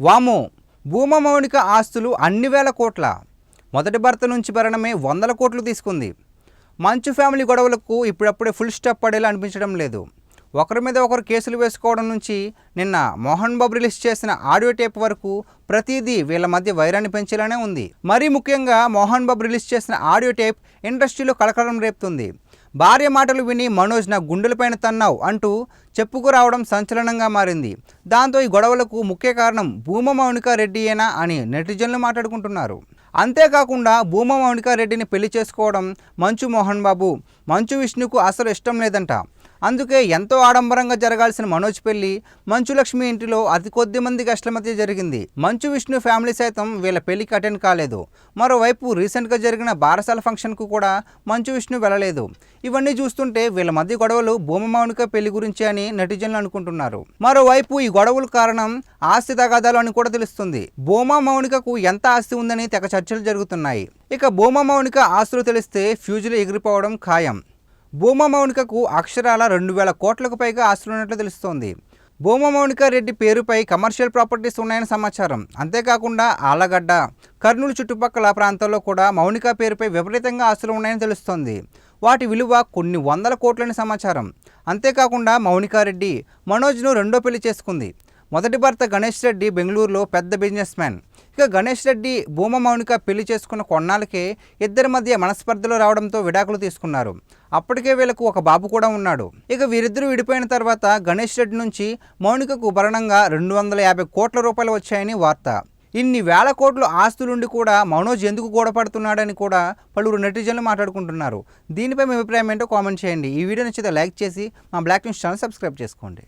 వామో! భూమా మౌనిక ఆస్తులు అన్ని వేల కోట్ల. మొదటి భర్త నుంచి భరణమే వందల కోట్లు తీసుకుంది. మంచు ఫ్యామిలీ గొడవలకు ఇప్పుడప్పుడే ఫుల్ స్టాప్ పడేలా అనిపించడం లేదు. ఒకరి మీద ఒకరు కేసులు వేసుకోవడం నుంచి నిన్న మోహన్ బాబు రిలీజ్ చేసిన ఆడియో టేప్ వరకు ప్రతిదీ వీళ్ళ మధ్య వైరాన్ని పెంచేలానే ఉంది. మరీ ముఖ్యంగా మోహన్ బాబు రిలీజ్ చేసిన ఆడియో టేప్ ఇండస్ట్రీలో కలకలం రేపుతుంది. భార్య మాటలు విని మనోజ్ నా గుండెలపైన తన్నావు అంటూ చెప్పుకురావడం సంచలనంగా మారింది. దాంతో ఈ గొడవలకు ముఖ్య కారణం భూమా మౌనిక రెడ్డియేనా అని నెటిజన్లు మాట్లాడుకుంటున్నారు. అంతేకాకుండా భూమా మౌనిక రెడ్డిని పెళ్లి చేసుకోవడం మంచు మోహన్ బాబు, మంచు విష్ణుకు అసలు ఇష్టం లేదంట. అందుకే ఎంతో ఆడంబరంగా జరగాల్సిన మనోజ్ పెళ్లి మంచు లక్ష్మి ఇంటిలో అతి కొద్ది మంది గెస్ట్ల మధ్య జరిగింది. మంచు విష్ణు ఫ్యామిలీ సైతం వీళ్ళ పెళ్లికి అటెండ్ కాలేదు. మరోవైపు రీసెంట్గా జరిగిన బారసాల ఫంక్షన్కు కూడా మంచు విష్ణు వెళ్ళలేదు. ఇవన్నీ చూస్తుంటే వీళ్ళ మధ్య గొడవలు భూమా మౌనిక పెళ్లి గురించి అని నెటిజన్లు అనుకుంటున్నారు. మరోవైపు ఈ గొడవల కారణం ఆస్తి తగాదాలు అని కూడా తెలుస్తుంది. భూమా మౌనికకు ఎంత ఆస్తి ఉందని తెగ చర్చలు జరుగుతున్నాయి. ఇక భూమా మౌనిక ఆస్తులు తెలిస్తే ఫ్యూజులు ఎగిరిపోవడం ఖాయం. భూమా మౌనికకు అక్షరాల 2000 కోట్లకు పైగా ఆస్తులున్నట్లు తెలుస్తోంది. భూమా మౌనిక రెడ్డి పేరుపై కమర్షియల్ ప్రాపర్టీస్ ఉన్నాయని సమాచారం. అంతేకాకుండా ఆలగడ్డ, కర్నూలు చుట్టుపక్కల ప్రాంతాల్లో కూడా మౌనిక పేరుపై విపరీతంగా ఆస్తులు ఉన్నాయని తెలుస్తోంది. వాటి విలువ కొన్ని వందల కోట్లని సమాచారం. అంతేకాకుండా మౌనిక రెడ్డి మనోజ్ను రెండో పెళ్లి చేసుకుంది. మొదటి భర్త గణేష్ రెడ్డి బెంగళూరులో పెద్ద బిజినెస్ మ్యాన్. ఇక గణేష్ రెడ్డి భూమా మౌనిక పెళ్లి చేసుకున్న కొన్నాళ్ళకే ఇద్దరి మధ్య మనస్పర్ధలు రావడంతో విడాకులు తీసుకున్నారు. అప్పటికే వీళ్ళకు ఒక బాబు కూడా ఉన్నాడు. ఇక వీరిద్దరూ విడిపోయిన తర్వాత గణేష్ రెడ్డి నుంచి మౌనికకు భరణంగా 250 కోట్ల రూపాయలు వచ్చాయని వార్త. ఇన్ని వేల కోట్లు ఆస్తులుండి కూడా మనోజ్ ఎందుకు గొడవపడుతున్నాడని కూడా పలువురు నెటిజన్లు మాట్లాడుకుంటున్నారు. దీనిపై మీ అభిప్రాయం ఏంటో కామెంట్ చేయండి. ఈ వీడియో నచ్చితే లైక్ చేసి మా బ్లాక్ న్యూస్ ఛానల్ సబ్స్క్రైబ్ చేసుకోండి.